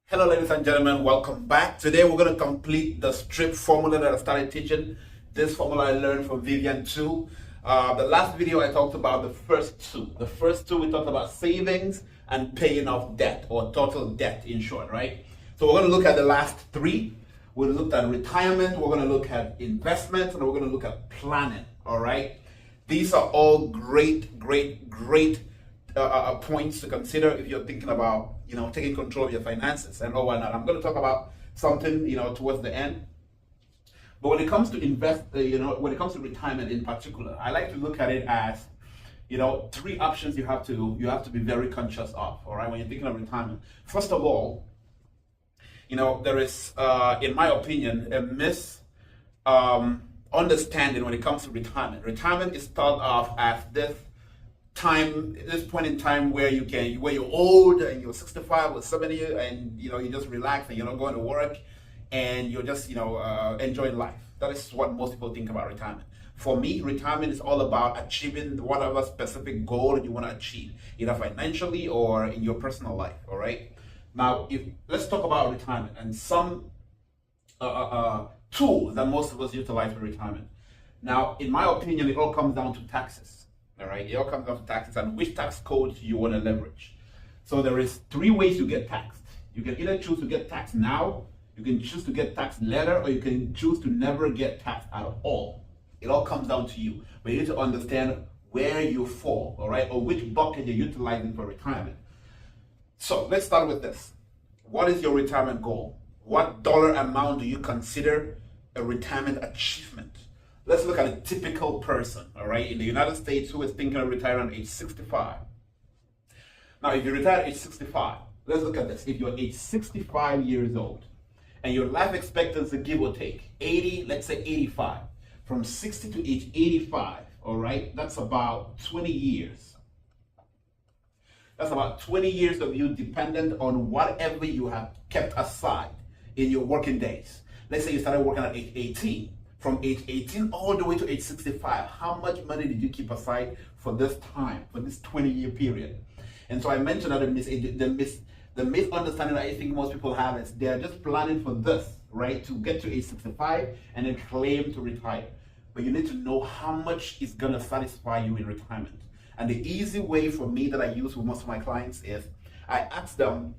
Hello, ladies and gentlemen, welcome back. Today we're going to complete the strip formula that I started teaching. This formula I learned from Vivian 2. The last video I talked about the first two. The first two we talked about savings and paying off debt, or total debt in short, right? So we're going to look at the last three. We'll look at retirement, we're going to look at investment, and we're going to look at planning, all right? These are all great points to consider if you're thinking about taking control of your finances and all whatnot. I'm going to talk about something towards the end, but when it comes to when it comes to retirement in particular, I like to look at it as three options you have to be very conscious of. All right, when you're thinking of retirement, first of all, there is in my opinion a understanding when it comes to retirement. Retirement is thought of as this point in time where you're old and you're 65 or 70 and you just relax and you're not going to work and you're just enjoying life. That is what most people think about retirement. For me, retirement is all about achieving whatever specific goal you want to achieve, either financially or in your personal life. All right. Now, let's talk about retirement and some tools that most of us utilize for retirement. Now, in my opinion, it all comes down to taxes. All right, it all comes down to taxes and which tax codes you want to leverage. So there is three ways you get taxed. You can either choose to get taxed now, you can choose to get taxed later, or you can choose to never get taxed at all. It all comes down to you. But you need to understand where you fall, all right, or which bucket you're utilizing for retirement. So let's start with this. What is your retirement goal? What dollar amount do you consider a retirement achievement? Let's look at a typical person, all right, in the United States who is thinking of retiring at age 65. Now, if you retire at age 65, let's look at this. If you're age 65 years old and your life expectancy, give or take, 80, let's say 85, from 60 to age 85, all right, that's about 20 years. That's about 20 years of you dependent on whatever you have kept aside in your working days. Let's say you started working at age 18. From age 18 all the way to age 65, how much money did you keep aside for this time, for this 20-year period? And so I mentioned that the misunderstanding that I think most people have is they're just planning for this, right, to get to age 65 and then claim to retire. But you need to know how much is going to satisfy you in retirement. And the easy way for me that I use with most of my clients is I ask them,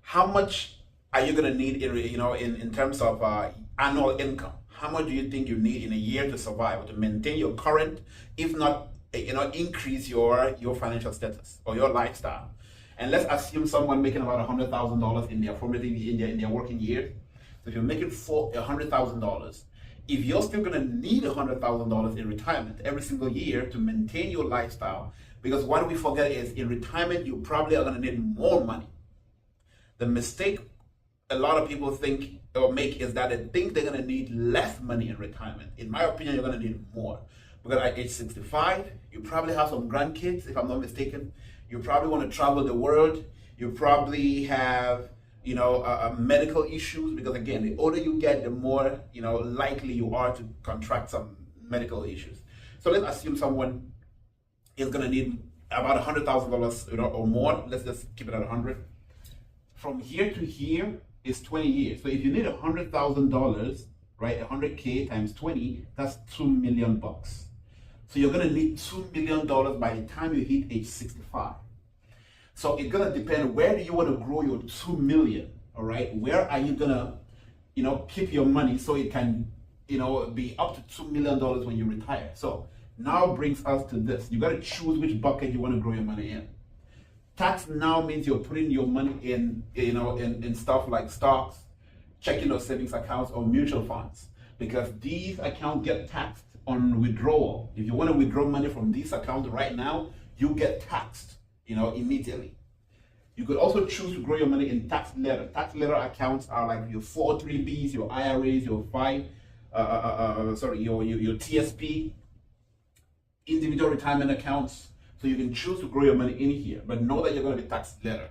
how much are you going to need in terms of annual income? How much do you think you need in a year to survive, to maintain your current, if not, increase your financial status or your lifestyle? And let's assume someone making about $100,000 in their formative in their working years. So if you're making $100,000, if you're still going to need $100,000 in retirement every single year to maintain your lifestyle, because what we forget is in retirement you probably are going to need more money. The mistake a lot of people think or make is that they think they're going to need less money in retirement. In my opinion, you're going to need more. Because at age 65, you probably have some grandkids, if I'm not mistaken. You probably want to travel the world. You probably have, medical issues. Because again, the older you get, the more, likely you are to contract some medical issues. So let's assume someone is going to need about $100,000, or more. Let's just keep it at 100. From here to here is 20 years. So if you need $100,000, right, 100K times 20, that's $2 million. So you're gonna need $2 million by the time you hit age 65. So it's gonna depend, where do you want to grow your 2 million, all right? Where are you gonna, keep your money so it can, be up to $2 million when you retire? So now brings us to this. You gotta choose which bucket you want to grow your money in. Tax now means you're putting your money in stuff like stocks, checking or savings accounts, or mutual funds, because these accounts get taxed on withdrawal. If you want to withdraw money from these accounts right now, you get taxed, immediately. You could also choose to grow your money in tax letter. Tax letter accounts are like your 403Bs, your IRAs, your your TSP, individual retirement accounts. So you can choose to grow your money in here, but know that you're going to be taxed later.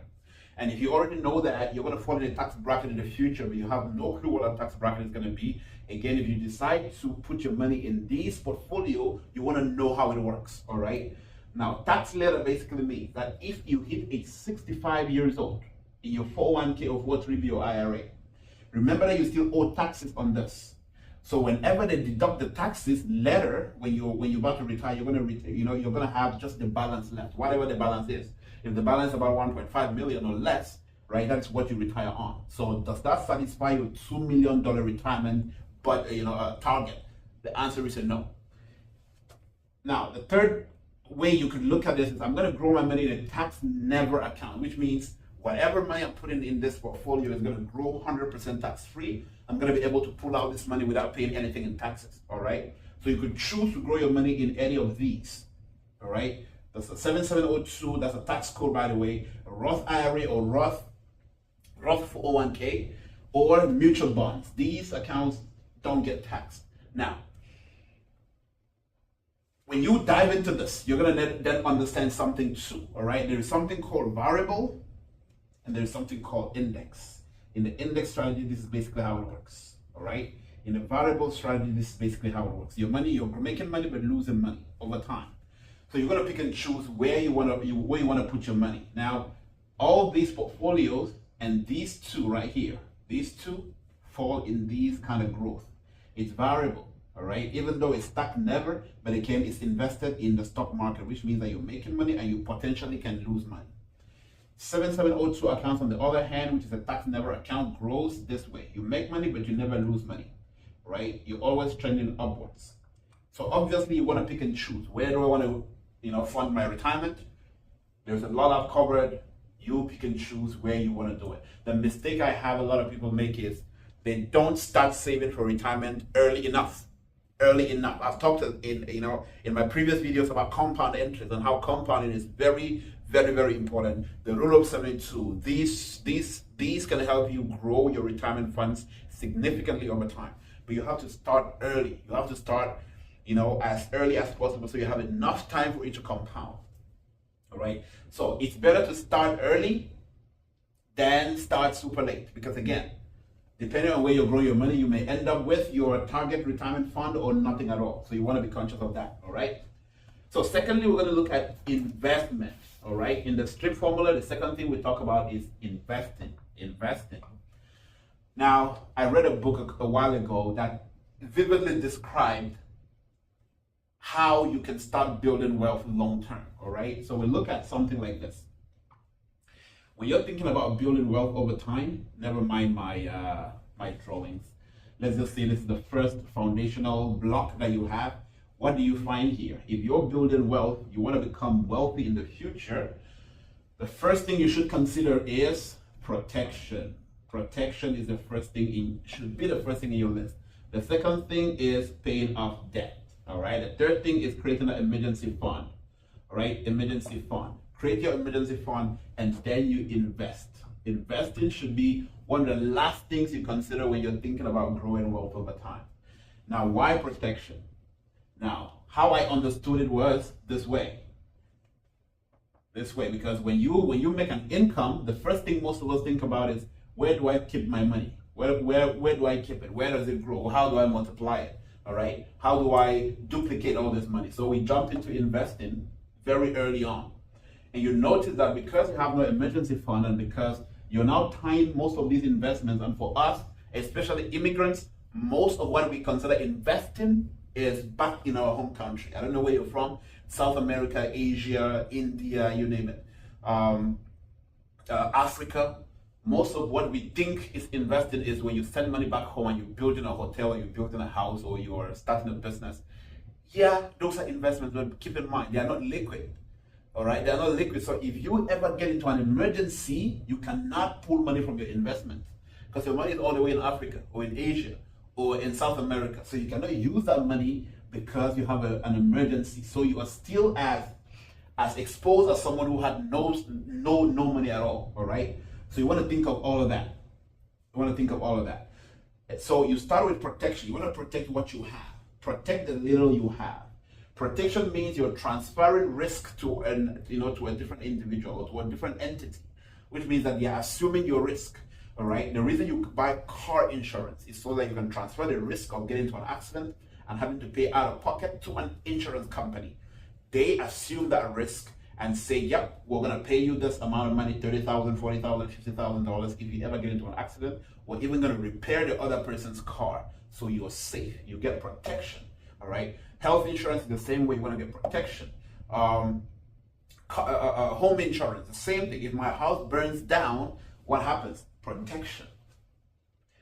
And if you already know that you're going to fall in a tax bracket in the future, but you have no clue what that tax bracket is going to be, again, if you decide to put your money in this portfolio, you want to know how it works, all right? Now, tax later basically means that if you hit age 65 years old, in your 401k or 403b or IRA, remember that you still owe taxes on this. So whenever they deduct the taxes later, when you're about to retire, you're gonna have just the balance left, whatever the balance is. If the balance is about 1.5 million or less, right, that's what you retire on. So does that satisfy your $2 million retirement target? The answer is a no. Now, the third way you could look at this is I'm going to grow my money in a tax never account, which means whatever money I'm putting in this portfolio is going to grow 100% tax free. I'm going to be able to pull out this money without paying anything in taxes. All right. So you could choose to grow your money in any of these. All right. That's a 7702. That's a tax code, by the way. A Roth IRA or Roth 401k or mutual bonds. These accounts don't get taxed. Now, when you dive into this, you're going to then understand something too, all right? There is something called variable, and there is something called index. In the index strategy, this is basically how it works, all right? In the variable strategy, this is basically how it works. Your money, you're making money but losing money over time. So you're going to pick and choose where you want to put your money. Now, all these portfolios and these two right here, these two fall in these kind of growth. It's variable. All right, even though it's tax never, but again, it's invested in the stock market, which means that you're making money and you potentially can lose money. 7702 accounts, on the other hand, which is a tax never account, grows this way. You make money, but you never lose money, right? You're always trending upwards. So obviously, you want to pick and choose. Where do I want to, fund my retirement? There's a lot I've covered. You pick and choose where you want to do it. The mistake I have a lot of people make is they don't start saving for retirement early enough. I've talked in my previous videos about compound interest and how compounding is very, very, very important. The rule of 72. These can help you grow your retirement funds significantly over time. But you have to start early. You have to start, as early as possible so you have enough time for it to compound. All right. So it's better to start early than start super late, because again, depending on where you grow your money, you may end up with your target retirement fund or nothing at all. So you want to be conscious of that, all right? So secondly, we're going to look at investment, all right? In the STRIP formula, the second thing we talk about is investing. Now, I read a book a while ago that vividly described how you can start building wealth long term, all right? So we look at something like this. When you're thinking about building wealth over time, never mind my drawings. Let's just say this is the first foundational block that you have. What do you find here? If you're building wealth, you want to become wealthy in the future, the first thing you should consider is protection. Protection is the first thing should be the first thing in your list. The second thing is paying off debt. All right. The third thing is creating an emergency fund. All right, emergency fund. Create your emergency fund and then you invest. Investing should be one of the last things you consider when you're thinking about growing wealth over time. Now, why protection? Now, how I understood it was this way. Because when you make an income, the first thing most of us think about is, where do I keep my money? Where do I keep it? Where does it grow? How do I multiply it? All right. How do I duplicate all this money? So we jumped into investing very early on. And you notice that because you have no emergency fund and because you're now tying most of these investments, and for us, especially immigrants, most of what we consider investing is back in our home country. I don't know where you're from, South America, Asia, India, you name it, Africa. Most of what we think is investing is when you send money back home and you're building a hotel or you're building a house or you're starting a business. Yeah, those are investments, but keep in mind, they are not liquid. All right, they're not liquid. So if you ever get into an emergency, you cannot pull money from your investment because your money is all the way in Africa or in Asia or in South America. So you cannot use that money because you have an emergency. So you are still as exposed as someone who had no money at all. All right. So you want to think of all of that. So you start with protection. You want to protect what you have. Protect the little you have. Protection means you're transferring risk to a different individual or to a different entity, which means that you're assuming your risk. All right. The reason you buy car insurance is so that you can transfer the risk of getting into an accident and having to pay out of pocket to an insurance company. They assume that risk and say, yep, we're going to pay you this amount of money, $30,000, $40,000, $50,000 if you ever get into an accident. We're even going to repair the other person's car so you're safe. You get protection, all right? Health insurance is the same way. You want to get protection. Home insurance, the same thing. If my house burns down, what happens? Protection.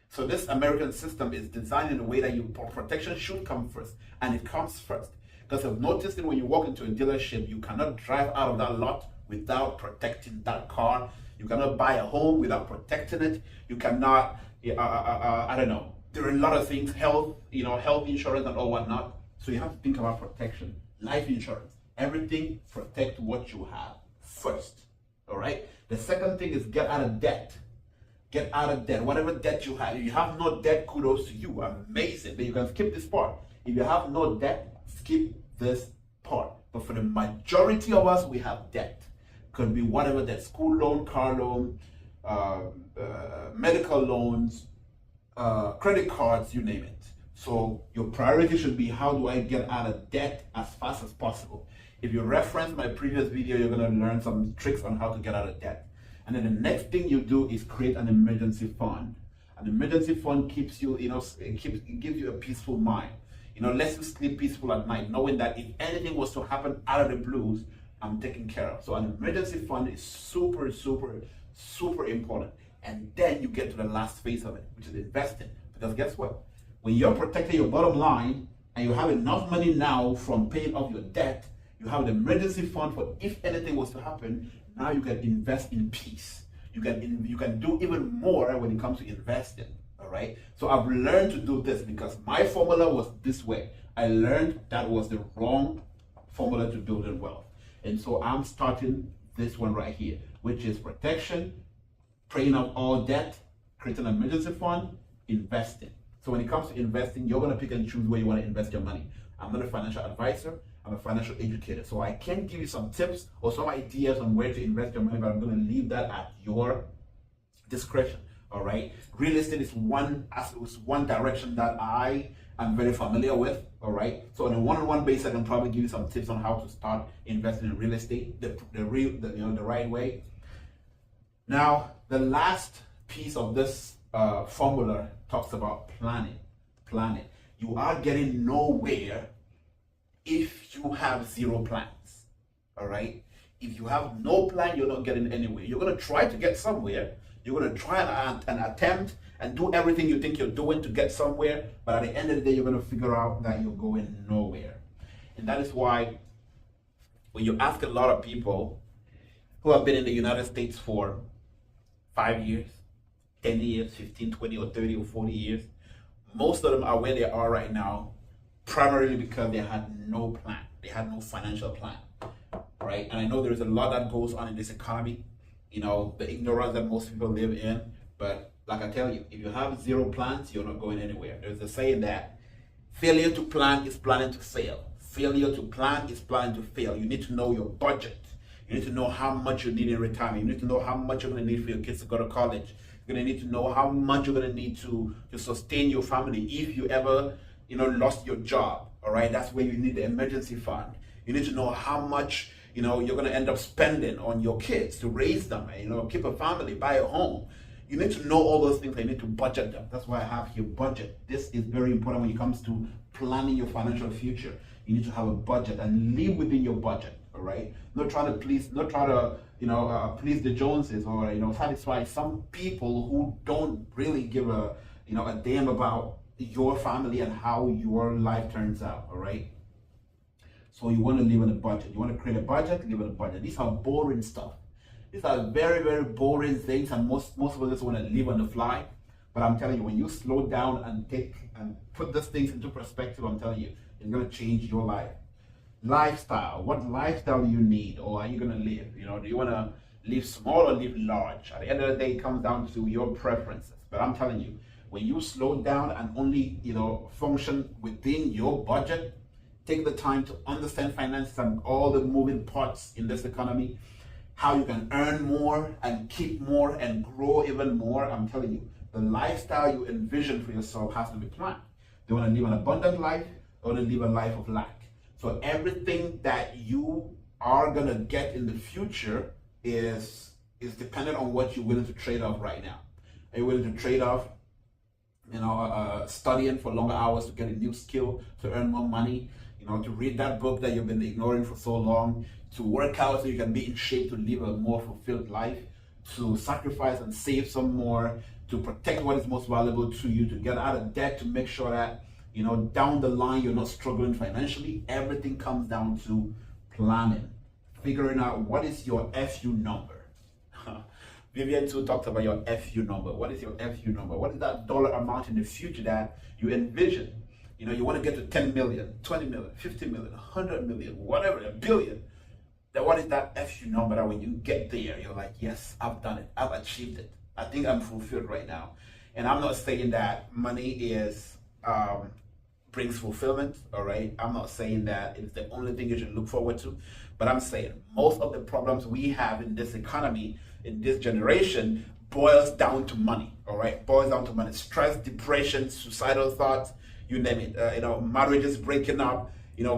So this American system is designed in a way that protection should come first, and it comes first. Because I've noticed that when you walk into a dealership, you cannot drive out of that lot without protecting that car. You cannot buy a home without protecting it. You cannot, I don't know. There are a lot of things, health insurance and all whatnot. So you have to think about protection. Life insurance, everything, protect what you have first. All right. The second thing is get out of debt. Get out of debt. Whatever debt you have. If you have no debt, kudos to you. Amazing. Then you can skip this part. If you have no debt, skip this part. But for the majority of us, we have debt. Could be whatever debt: school loan, car loan, medical loans, credit cards, you name it. So your priority should be, how do I get out of debt as fast as possible? If you reference my previous video, you're going to learn some tricks on how to get out of debt. And then the next thing you do is create an emergency fund. An emergency fund keeps you, it gives you a peaceful mind. Lets you sleep peaceful at night, knowing that if anything was to happen out of the blues, I'm taken care of. So an emergency fund is super, super, super important. And then you get to the last phase of it, which is investing. Because guess what? When you're protecting your bottom line and you have enough money now from paying off your debt, you have an emergency fund for if anything was to happen. Now you can invest in peace. You can do even more when it comes to investing. All right. So I've learned to do this because my formula was this way. I learned that was the wrong formula to build wealth. And so I'm starting this one right here, which is protection, paying off all debt, creating an emergency fund, investing. So when it comes to investing, you're going to pick and choose where you want to invest your money. I'm not a financial advisor. I'm a financial educator. So I can give you some tips or some ideas on where to invest your money, but I'm going to leave that at your discretion. All right. Real estate is one direction that I am very familiar with. All right. So on a one-on-one basis, I can probably give you some tips on how to start investing in real estate the right way. Now, the last piece of this formula talks about planning. You are getting nowhere if you have zero plans. All right. If you have no plan, you're not getting anywhere. You're going to try to get somewhere. You're going to try and attempt and do everything you think you're doing to get somewhere. But at the end of the day, you're going to figure out that you're going nowhere. And that is why when you ask a lot of people who have been in the United States for 5 years, 10 years, 15, 20, or 30 or 40 years, most of them are where they are right now, primarily because they had no plan. They had no financial plan, right? And I know there's a lot that goes on in this economy, the ignorance that most people live in. But like I tell you, if you have zero plans, you're not going anywhere. There's a saying that failure to plan is planning to fail. Failure to plan is planning to fail. You need to know your budget. You need to know how much you need in retirement. You need to know how much you're going to need for your kids to go to college. You're going to need to know how much you're going to need to sustain your family if you ever lost your job. All right, that's where you need the emergency fund. You need to know how much you're going to end up spending on your kids to raise them, and keep a family, buy a home. You need to know all those things. You need to budget them. That's why I have here budget. This is very important when it comes to planning your financial future. You need to have a budget and live within your budget. All right, not try to please the Joneses or satisfy some people who don't really give a damn about your family and how your life turns out. All right. So you want to live on a budget. You want to create a budget, live on a budget. These are boring stuff. These are very, very boring things, and most of us just want to live on the fly. But I'm telling you, when you slow down and put these things into perspective, I'm telling you, it's going to change your life. Lifestyle. What lifestyle do you need, or are you going to live? Do you want to live small or live large? At the end of the day, it comes down to your preferences. But I'm telling you, when you slow down and only function within your budget, take the time to understand finances and all the moving parts in this economy, how you can earn more and keep more and grow even more. I'm telling you, the lifestyle you envision for yourself has to be planned. Do you want to live an abundant life or want to live a life of lack? So everything that you are gonna get in the future is dependent on what you're willing to trade off right now. Are you willing to trade off, studying for longer hours to get a new skill, to earn more money, to read that book that you've been ignoring for so long, to work out so you can be in shape to live a more fulfilled life, to sacrifice and save some more, to protect what is most valuable to you, to get out of debt, to make sure that, down the line you're not struggling financially. Everything comes down to planning, figuring out what is your FU number. Vivian too talked about your FU number. What is your FU number? What is that dollar amount in the future that you envision? You want to get to 10 million, 20 million, 50 million, 100 million, whatever, a billion. Then what is that FU number that when you get there, you're like, yes, I've done it. I've achieved it. I think I'm fulfilled right now. And I'm not saying that money is brings fulfillment, all right? I'm not saying that it's the only thing you should look forward to, but I'm saying most of the problems we have in this economy, in this generation, boils down to money, all right? Boils down to money. Stress, depression, suicidal thoughts, you name it. Marriages breaking up,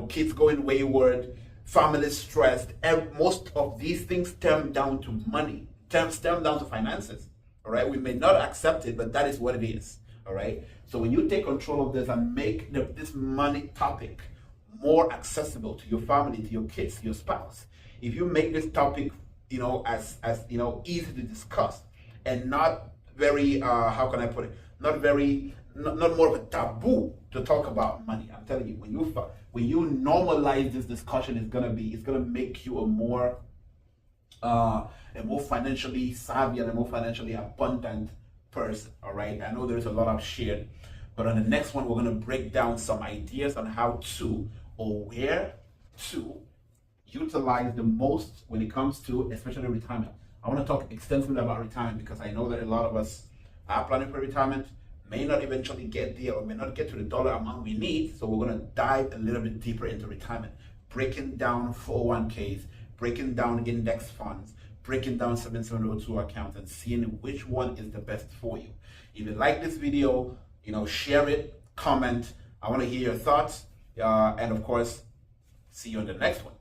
kids going wayward, families stressed. Most of these things stem down to money, stem down to finances, all right? We may not accept it, but that is what it is, all right? So when you take control of this and make this money topic more accessible to your family, to your kids, to your spouse, if you make this topic, as easy to discuss and not very, how can I put it? Not more of a taboo to talk about money. I'm telling you, when you normalize this discussion, it's gonna make you a more financially savvy and a more financially abundant person. All right. I know there's a lot I've shared, but on the next one, we're gonna break down some ideas on how to or where to utilize the most when it comes to especially retirement. I want to talk extensively about retirement because I know that a lot of us are planning for retirement, may not eventually get there or may not get to the dollar amount we need. So we're going to dive a little bit deeper into retirement, breaking down 401ks, breaking down index funds, breaking down 7702 accounts and seeing which one is the best for you. If you like this video, share it, comment. I want to hear your thoughts. And of course, see you on the next one.